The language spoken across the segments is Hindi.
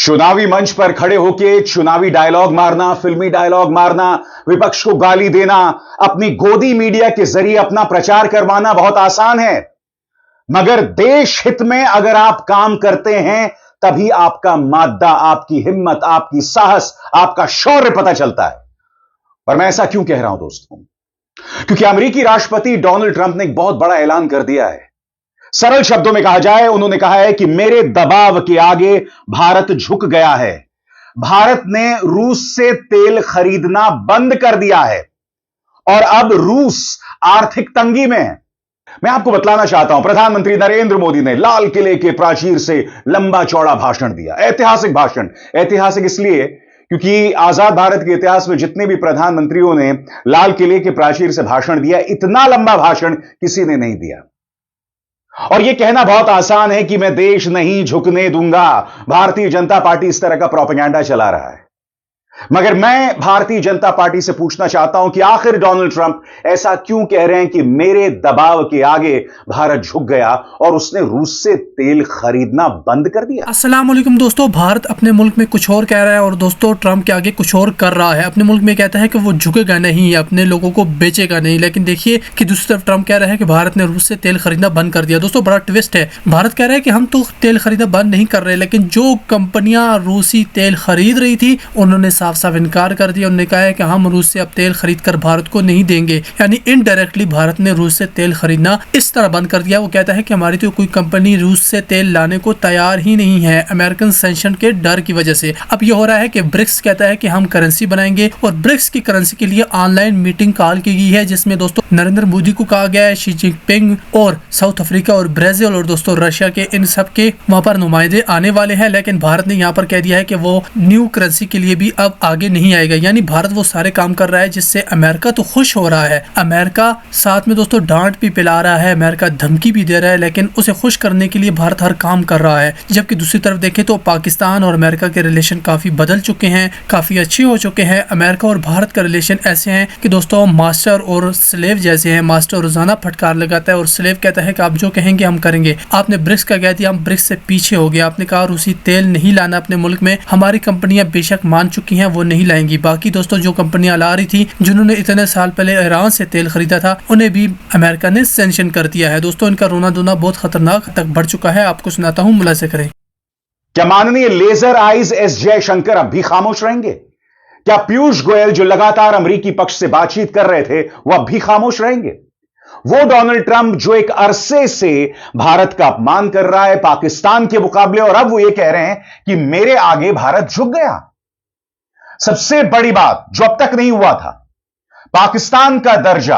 चुनावी मंच पर खड़े होकर चुनावी डायलॉग मारना, फिल्मी डायलॉग मारना, विपक्ष को गाली देना, अपनी गोदी मीडिया के जरिए अपना प्रचार करवाना बहुत आसान है। मगर देश हित में अगर आप काम करते हैं तभी आपका माद्दा, आपकी हिम्मत, आपकी साहस, आपका शौर्य पता चलता है। और मैं ऐसा क्यों कह रहा हूं दोस्तों? क्योंकि अमेरिकी राष्ट्रपति डोनाल्ड ट्रंप ने एक बहुत बड़ा ऐलान कर दिया है। सरल शब्दों में कहा जाए, उन्होंने कहा है कि मेरे दबाव के आगे भारत झुक गया है। भारत ने रूस से तेल खरीदना बंद कर दिया है और अब रूस आर्थिक तंगी में है। मैं आपको बतलाना चाहता हूं, प्रधानमंत्री नरेंद्र मोदी ने लाल किले के प्राचीर से लंबा चौड़ा भाषण दिया। ऐतिहासिक भाषण। ऐतिहासिक इसलिए क्योंकि आजाद भारत के इतिहास में जितने भी प्रधानमंत्रियों ने लाल किले के प्राचीर से भाषण दिया, इतना लंबा भाषण किसी ने नहीं दिया। और यह कहना बहुत आसान है कि मैं देश नहीं झुकने दूंगा। भारतीय जनता पार्टी इस तरह का प्रोपेगेंडा चला रहा है। मगर मैं भारतीय जनता पार्टी से पूछना चाहता हूं कि आखिर डोनाल्ड ट्रंप ऐसा क्यों कह रहे हैं कि मेरे दबाव के आगे भारत झुक गया और उसने रूस से तेल खरीदना बंद कर दिया। अस्सलाम वालेकुम दोस्तों, भारत अपने मुल्क में कुछ और कह रहा है और दोस्तों ट्रंप के आगे कुछ और कर रहा है। अपने मुल्क में कहता है कि वो झुकेगा नहीं, अपने लोगों को बेचेगा नहीं, लेकिन देखिए कि दूसरी तरफ ट्रंप कह रहा है कि भारत ने रूस से तेल खरीदना बंद कर दिया। दोस्तों बड़ा ट्विस्ट है। भारत कह रहा है कि हम तो तेल खरीदना बंद नहीं कर रहे, लेकिन जो कंपनियां रूसी तेल खरीद रही थी उन्होंने साफ साफ इनकार कर दिया। उन्होंने कहा है कि हम रूस से अब तेल खरीद कर भारत को नहीं देंगे। यानी इनडायरेक्टली भारत ने रूस से तेल खरीदना इस तरह बंद कर दिया। वो कहता है कि हमारी तो कोई कंपनी रूस से तेल लाने को तैयार ही नहीं है, अमेरिकन सैंक्शन के डर की वजह से। अब ये हो रहा है कि ब्रिक्स कहता है कि हम करेंसी बनाएंगे और ब्रिक्स की करेंसी के लिए ऑनलाइन मीटिंग कॉल की गई है, जिसमें दोस्तों नरेंद्र मोदी को कहा गया है, शी जिनपिंग और साउथ अफ्रीका और ब्राजील और दोस्तों रशिया के, इन सब के वहां पर नुमाइंदे आने वाले हैं। लेकिन भारत ने यहाँ पर कह दिया है कि वो न्यू करेंसी के लिए भी अब आगे नहीं आएगा। यानी भारत वो सारे काम कर रहा है जिससे अमेरिका तो खुश हो रहा है, अमेरिका साथ में दोस्तों डांट भी पिला रहा है, अमेरिका धमकी भी दे रहा है, लेकिन उसे खुश करने के लिए भारत हर काम कर रहा है। जबकि दूसरी तरफ देखें तो पाकिस्तान और अमेरिका के रिलेशन काफी बदल चुके हैं, काफी अच्छे हो चुके हैं। अमेरिका और भारत का रिलेशन ऐसे हैं कि दोस्तों मास्टर और स्लेव जैसे हैं। मास्टर रोजाना फटकार लगाता है और स्लेव कहता है कि आप जो कहेंगे हम करेंगे। आपने ब्रिक्स का कह दिया, हम ब्रिक्स से पीछे हो गए। आपने कहा रूसी तेल नहीं लाना अपने मुल्क में, हमारी कंपनियां बेशक मान चुकी हैं वो नहीं लाएंगी। बाकी दोस्तों जो कंपनियां ला रही थी, जिन्होंने इतने साल पहले ईरान से तेल खरीदा था, उन्हें भी अमेरिका ने सैंक्शन कर दिया है। दोस्तों इनका रोना धोना बहुत खतरनाक तक बढ़ चुका है। आपको सुनाता हूं, मुलाहिजा करें। क्या माननीय लेजर आइज एस जयशंकर अब भी खामोश रहेंगे? क्या पीयूष गोयल जो लगातार अमेरिकी पक्ष से बातचीत कर रहे थे वो अब भी खामोश रहेंगे? वो डोनाल्ड ट्रंप जो एक अरसे से भारत का अपमान कर रहा है पाकिस्तान के मुकाबले, और अब वो ये कह रहे हैं कि मेरे आगे भारत झुक गया। सबसे बड़ी बात जो अब तक नहीं हुआ था, पाकिस्तान का दर्जा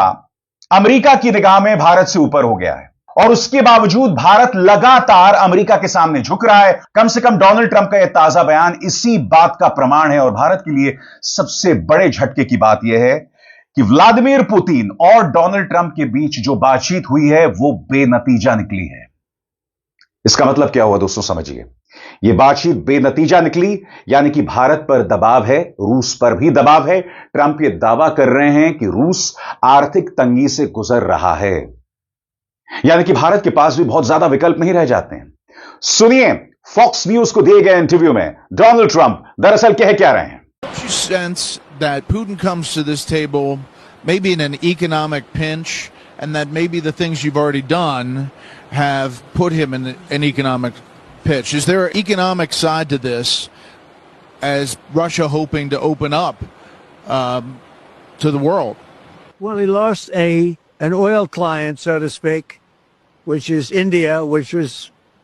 अमेरिका की निगाह में भारत से ऊपर हो गया है और उसके बावजूद भारत लगातार अमेरिका के सामने झुक रहा है। कम से कम डोनाल्ड ट्रंप का यह ताजा बयान इसी बात का प्रमाण है। और भारत के लिए सबसे बड़े झटके की बात यह है कि व्लादिमीर पुतिन और डोनाल्ड ट्रंप के बीच जो बातचीत हुई है वो बेनतीजा निकली है। इसका मतलब क्या हुआ दोस्तों? समझिए, यह बातचीत बेनतीजा निकली, यानी कि भारत पर दबाव है, रूस पर भी दबाव है। ट्रंप यह दावा कर रहे हैं कि रूस आर्थिक तंगी से गुजर रहा है, यानी कि भारत के पास भी बहुत ज्यादा विकल्प नहीं रह जाते हैं। सुनिए फॉक्स न्यूज को दिए गए इंटरव्यू में डोनाल्ड ट्रंप दरअसल कह क्या रहे हैं। You sense that Putin comes to this table maybe in an economic pinch, and that maybe the things you've already done have put him in an economic pitch. Is there an economic side to this, as Russia hoping to open up to the world? Well, he lost an oil client, so to speak, which is India, which was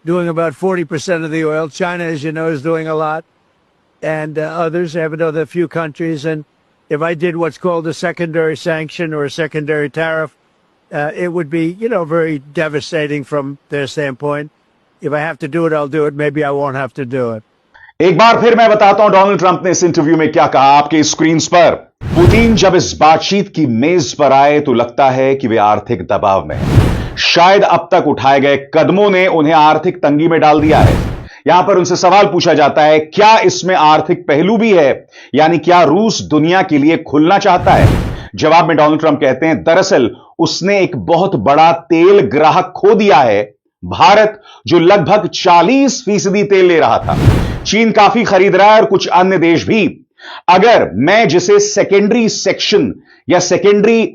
doing about 40% of the oil. China, as you know, is doing a lot. And others have another few countries. And if I did what's called a secondary sanction or a secondary tariff, it would be, very devastating from their standpoint. If I have to do it, I'll do it. Maybe I won't have to do it. एक बार फिर मैं बताता हूं डोनाल्ड ट्रंप ने इस इंटरव्यू में क्या कहा आपके स्क्रीन पर। पुतिन जब इस बातचीत की मेज पर आए तो लगता है कि वे आर्थिक दबाव में हैं। शायद अब तक उठाए गए कदमों ने उन्हें आर्थिक तंगी में डाल दिया है। यहां पर उनसे सवाल पूछा जाता है, क्या इसमें आर्थिक पहलू भी है? यानी क्या रूस दुनिया के लिए खुलना चाहता है? जवाब में डोनाल्ड ट्रंप कहते हैं, दरअसल उसने एक बहुत बड़ा तेल ग्राहक खो दिया है, भारत, जो लगभग 40% तेल ले रहा था। चीन काफी खरीद रहा है और कुछ अन्य देश भी। अगर मैं जिसे सेकेंडरी सेक्शन या सेकेंडरी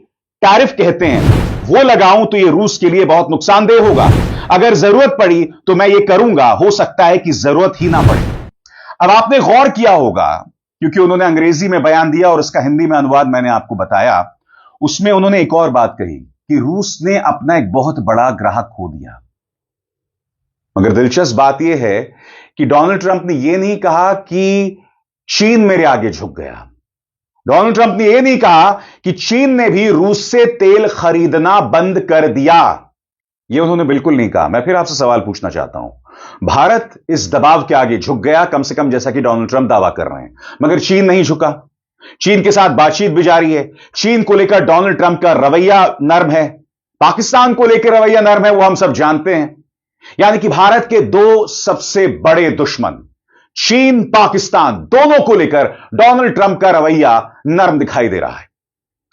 टैरिफ कहते हैं वो लगाऊं तो यह रूस के लिए बहुत नुकसानदेह होगा। अगर जरूरत पड़ी तो मैं यह करूंगा, हो सकता है कि जरूरत ही ना पड़े। अब आपने गौर किया होगा क्योंकि उन्होंने अंग्रेजी में बयान दिया और उसका हिंदी में अनुवाद मैंने आपको बताया। उसमें उन्होंने एक और बात कही कि रूस ने अपना एक बहुत बड़ा ग्राहक खो दिया। मगर दिलचस्प बात यह है कि डोनाल्ड ट्रंप ने यह नहीं कहा कि चीन मेरे आगे झुक गया। डोनाल्ड ट्रंप ने यह नहीं कहा कि चीन ने भी रूस से तेल खरीदना बंद कर दिया। यह उन्होंने बिल्कुल नहीं कहा। मैं फिर आपसे सवाल पूछना चाहता हूं, भारत इस दबाव के आगे झुक गया, कम से कम जैसा कि डोनाल्ड ट्रंप दावा कर रहे हैं, मगर चीन नहीं झुका। चीन के साथ बातचीत भी जारी है। चीन को लेकर डोनाल्ड ट्रंप का रवैया नर्म है, पाकिस्तान को लेकर रवैया नर्म है, वो हम सब जानते हैं। यानी कि भारत के दो सबसे बड़े दुश्मन चीन पाकिस्तान दोनों को लेकर डोनाल्ड ट्रंप का रवैया नर्म दिखाई दे रहा है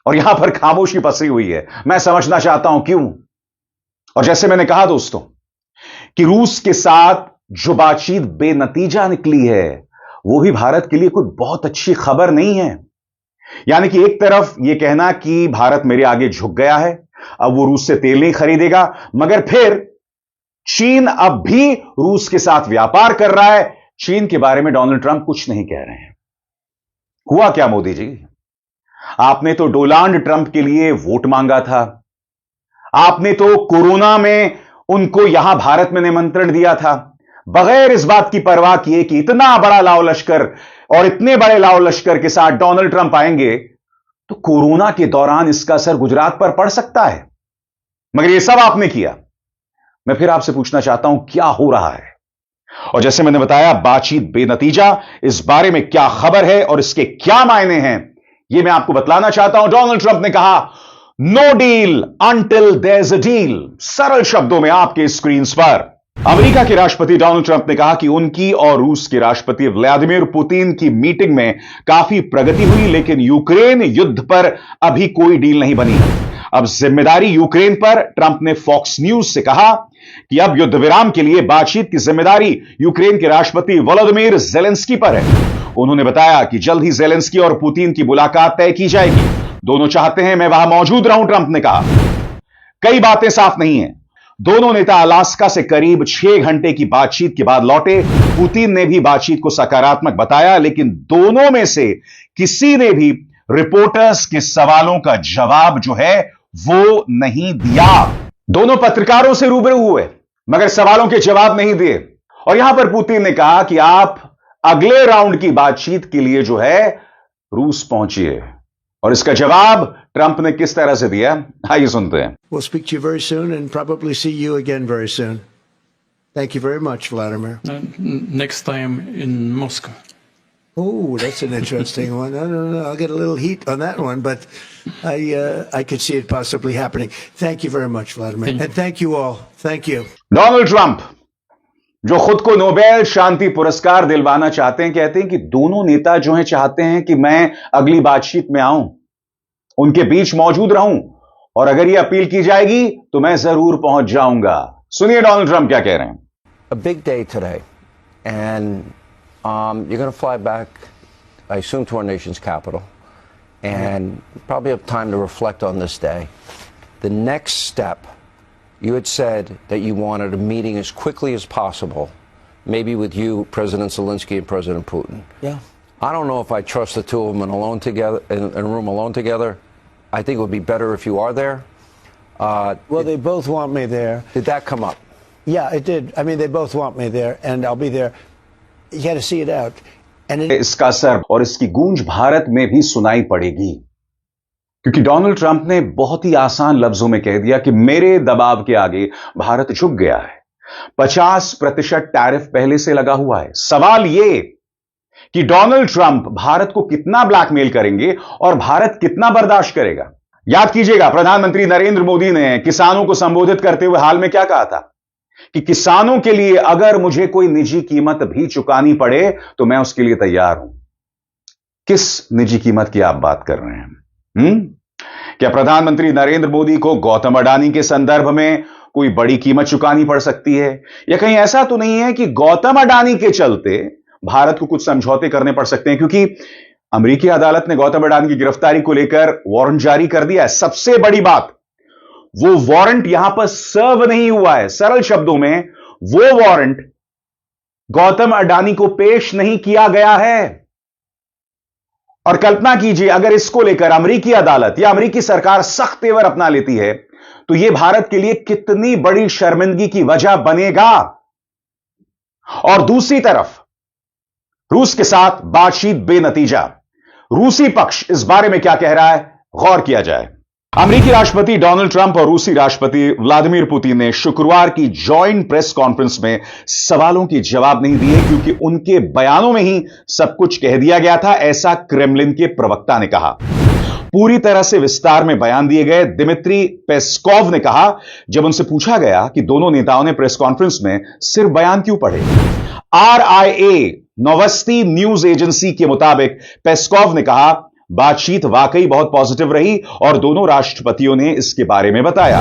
और यहां पर खामोशी पसरी हुई है। मैं समझना चाहता हूं क्यों। और जैसे मैंने कहा दोस्तों कि रूस के साथ जो बातचीत बेनतीजा निकली है वो भी भारत के लिए कोई बहुत अच्छी खबर नहीं है। यानी कि एक तरफ यह कहना कि भारत मेरे आगे झुक गया है, अब वो रूस से तेल नहीं खरीदेगा, मगर फिर चीन अब भी रूस के साथ व्यापार कर रहा है। चीन के बारे में डोनाल्ड ट्रंप कुछ नहीं कह रहे हैं। हुआ क्या मोदी जी, आपने तो डोनाल्ड ट्रंप के लिए वोट मांगा था, आपने तो कोरोना में उनको यहां भारत में निमंत्रण दिया था, बगैर इस बात की परवाह किए कि इतना बड़ा लाओ लश्कर और इतने बड़े लाओ लश्कर के साथ डोनाल्ड ट्रंप आएंगे तो कोरोना के दौरान इसका असर गुजरात पर पड़ सकता है। मगर यह सब आपने किया। मैं फिर आपसे पूछना चाहता हूं क्या हो रहा है। और जैसे मैंने बताया बातचीत बेनतीजा, इस बारे में क्या खबर है और इसके क्या मायने हैं यह मैं आपको बतलाना चाहता हूं। डोनाल्ड ट्रंप ने कहा no deal until there is a deal. सरल शब्दों में आपके स्क्रीन पर अमेरिका के राष्ट्रपति डोनाल्ड ट्रंप ने कहा कि उनकी और रूस के राष्ट्रपति व्लादिमीर पुतिन की मीटिंग में काफी प्रगति हुई, लेकिन यूक्रेन युद्ध पर अभी कोई डील नहीं बनी। अब जिम्मेदारी यूक्रेन पर। ट्रंप ने फॉक्स न्यूज से कहा कि अब युद्ध विराम के लिए बातचीत की जिम्मेदारी यूक्रेन के राष्ट्रपति वोलोदिमीर जेलेंस्की पर है। उन्होंने बताया कि जल्द ही जेलेंस्की और पुतिन की मुलाकात तय की जाएगी। दोनों चाहते हैं मैं वहां मौजूद रहूं, ट्रंप ने कहा। कई बातें साफ नहीं है। दोनों नेता अलास्का से करीब 6 घंटे की बातचीत के बाद लौटे। पुतिन ने भी बातचीत को सकारात्मक बताया, लेकिन दोनों में से किसी ने भी रिपोर्टर्स के सवालों का जवाब जो है वो नहीं दिया। दोनों पत्रकारों से रूबरू हुए मगर सवालों के जवाब नहीं दिए। और यहां पर पुतिन ने कहा कि आप अगले राउंड की बातचीत के लिए जो है रूस पहुंचिए। और इसका जवाब ट्रंप ने किस तरह से दिया, आइए सुनते हैं। We'll speak to you very soon and probably see you again very soon. Thank you very much, Vladimir. Next time in Moscow. Oh, that's an interesting one. I don't know. I'll get a little heat on that one, but I could see it possibly happening. Thank you very much, Vladimir. Thank you. And thank you all. Thank you. Donald Trump जो खुद को नोबेल शांति पुरस्कार दिलवाना चाहते हैं, कहते हैं कि दोनों नेता जो हैं चाहते हैं कि मैं अगली बातचीत में आऊं, उनके बीच मौजूद रहूं और अगर यह अपील की जाएगी तो मैं जरूर पहुंच जाऊंगा। सुनिए डोनाल्ड ट्रंप क्या कह रहे हैं। A big day today, and you're going to fly back, I assume, to our nation's capital, and probably have time to reflect on this day. The next step, you had said that you wanted a meeting as quickly as possible, maybe with you, President Zelensky, and President Putin. Yeah. I don't know if I trust the two of them alone together, in a room alone together. I think it would be better if you are there. Well, they both want me there. Did that come up? Yeah, it did. I mean, they both want me there, and I'll be there. You got to see it out. And इसका असर और इसकी गूंज भारत में भी सुनाई पड़ेगी, क्योंकि डोनाल्ड ट्रंप ने बहुत ही आसान लफ्जों में कह दिया कि मेरे दबाव के आगे भारत झुक गया है। 50% टैरिफ पहले से लगा हुआ है। सवाल यह कि डोनाल्ड ट्रंप भारत को कितना ब्लैकमेल करेंगे और भारत कितना बर्दाश्त करेगा। याद कीजिएगा, प्रधानमंत्री नरेंद्र मोदी ने किसानों को संबोधित करते हुए हाल में क्या कहा था कि किसानों के लिए अगर मुझे कोई निजी कीमत भी चुकानी पड़े तो मैं उसके लिए तैयार हूं। किस निजी कीमत की आप बात कर रहे हैं? क्या प्रधानमंत्री नरेंद्र मोदी को गौतम अडानी के संदर्भ में कोई बड़ी कीमत चुकानी पड़ सकती है? या कहीं ऐसा तो नहीं है कि गौतम अडानी के चलते भारत को कुछ समझौते करने पड़ सकते हैं, क्योंकि अमेरिकी अदालत ने गौतम अडानी की गिरफ्तारी को लेकर वारंट जारी कर दिया है। सबसे बड़ी बात, वो वारंट यहां पर सर्व नहीं हुआ है। सरल शब्दों में, वो वारंट गौतम अडानी को पेश नहीं किया गया है। और कल्पना कीजिए, अगर इसको लेकर अमेरिकी अदालत या अमेरिकी सरकार सख्त तेवर अपना लेती है, तो यह भारत के लिए कितनी बड़ी शर्मिंदगी की वजह बनेगा। और दूसरी तरफ रूस के साथ बातचीत बेनतीजा। रूसी पक्ष इस बारे में क्या कह रहा है, गौर किया जाए। अमेरिकी राष्ट्रपति डोनाल्ड ट्रंप और रूसी राष्ट्रपति व्लादिमीर पुतिन ने शुक्रवार की जॉइंट प्रेस कॉन्फ्रेंस में सवालों के जवाब नहीं दिए, क्योंकि उनके बयानों में ही सब कुछ कह दिया गया था, ऐसा क्रेमलिन के प्रवक्ता ने कहा। पूरी तरह से विस्तार में बयान दिए गए। दिमित्री पेस्कोव ने कहा, जब उनसे पूछा गया कि दोनों नेताओं ने प्रेस कॉन्फ्रेंस में सिर्फ बयान क्यों पढ़े। RIA नोवस्ती न्यूज एजेंसी के मुताबिक पेस्कोव ने कहा, बातचीत वाकई बहुत पॉजिटिव रही और दोनों राष्ट्रपतियों ने इसके बारे में बताया।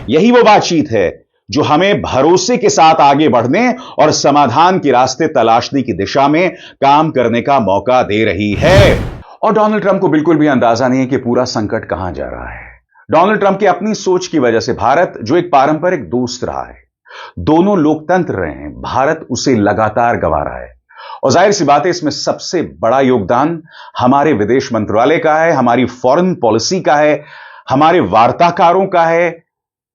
यही वो बातचीत है जो हमें भरोसे के साथ आगे बढ़ने और समाधान के रास्ते तलाशने की दिशा में काम करने का मौका दे रही है। और डोनाल्ड ट्रंप को बिल्कुल भी अंदाजा नहीं है कि पूरा संकट कहां जा रहा है। डोनाल्ड ट्रंप की अपनी सोच की वजह से भारत, जो एक पारंपरिक दोस्त रहा है, दोनों लोकतंत्र रहे हैं, भारत उसे लगातार गंवा रहा है। और जाहिर सी बात है, इसमें सबसे बड़ा योगदान हमारे विदेश मंत्रालय का है, हमारी फॉरेन पॉलिसी का है, हमारे वार्ताकारों का है,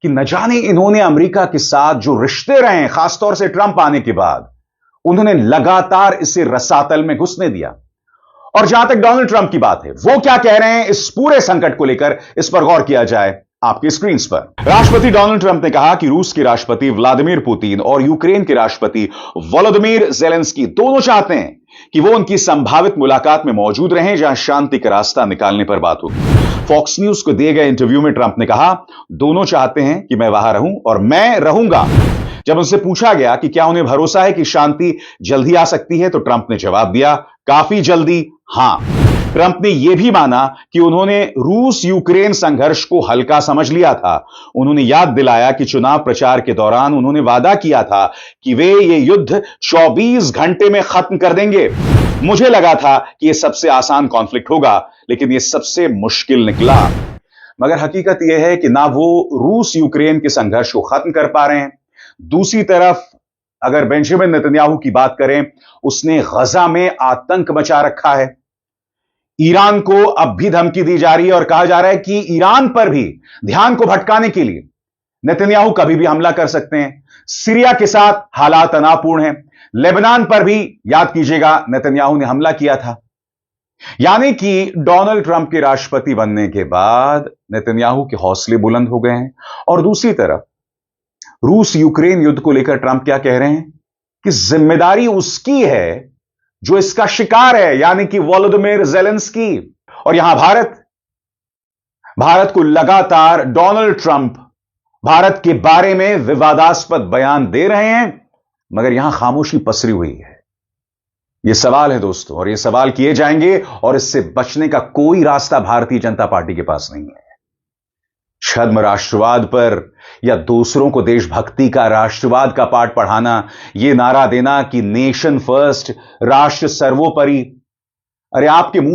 कि न जाने इन्होंने अमेरिका के साथ जो रिश्ते रहे हैं, खासतौर से ट्रंप आने के बाद, उन्होंने लगातार इसे रसातल में घुसने दिया। और जहां तक डोनाल्ड ट्रंप की बात है, वो क्या कह रहे हैं इस पूरे संकट को लेकर, इस पर गौर किया जाए आपकी स्क्रीन पर। राष्ट्रपति डोनाल्ड ट्रंप ने कहा कि रूस के राष्ट्रपति व्लादिमीर पुतिन और यूक्रेन के राष्ट्रपति वोलोदिमीर ज़ेलेंस्की दोनों चाहते हैं कि वो उनकी संभावित मुलाकात में मौजूद रहें, जहां शांति का रास्ता निकालने पर बात होगी। फॉक्स न्यूज को दिए गए इंटरव्यू में ट्रंप ने कहा, दोनों चाहते हैं कि मैं वहां रहूं और मैं रहूंगा। जब उनसे पूछा गया कि क्या उन्हें भरोसा है कि शांति जल्दी आ सकती है, तो ट्रंप ने जवाब दिया, काफी जल्दी, हां। ट्रंप ने यह भी माना कि उन्होंने रूस यूक्रेन संघर्ष को हल्का समझ लिया था। उन्होंने याद दिलाया कि चुनाव प्रचार के दौरान उन्होंने वादा किया था कि वे ये युद्ध 24 घंटे में खत्म कर देंगे। मुझे लगा था कि यह सबसे आसान कॉन्फ्लिक्ट होगा, लेकिन यह सबसे मुश्किल निकला। मगर हकीकत यह है कि ना वो रूस यूक्रेन के संघर्ष को खत्म कर पा रहे हैं। दूसरी तरफ अगर बेंजामिन नेतन्याहू की बात करें, उसने गजा में आतंक मचा रखा है। ईरान को अब भी धमकी दी जा रही है और कहा जा रहा है कि ईरान पर भी ध्यान को भटकाने के लिए नेतन्याहू कभी भी हमला कर सकते हैं। सीरिया के साथ हालात तनावपूर्ण हैं। लेबनान पर भी याद कीजिएगा नेतन्याहू ने हमला किया था। यानी कि डोनाल्ड ट्रंप के राष्ट्रपति बनने के बाद नेतन्याहू के हौसले बुलंद हो गए हैं। और दूसरी तरफ रूस यूक्रेन युद्ध को लेकर ट्रंप क्या कह रहे हैं कि जिम्मेदारी उसकी है जो इसका शिकार है, यानी कि वोलोदिमीर ज़ेलेंस्की। और यहां भारत को लगातार डोनाल्ड ट्रंप भारत के बारे में विवादास्पद बयान दे रहे हैं, मगर यहां खामोशी पसरी हुई है। यह सवाल है दोस्तों, और यह सवाल किए जाएंगे, और इससे बचने का कोई रास्ता भारतीय जनता पार्टी के पास नहीं है। छद्म राष्ट्रवाद पर या दूसरों को देशभक्ति का, राष्ट्रवाद का पाठ पढ़ाना, यह नारा देना कि नेशन फर्स्ट, राष्ट्र सर्वोपरि, अरे आपके मुंह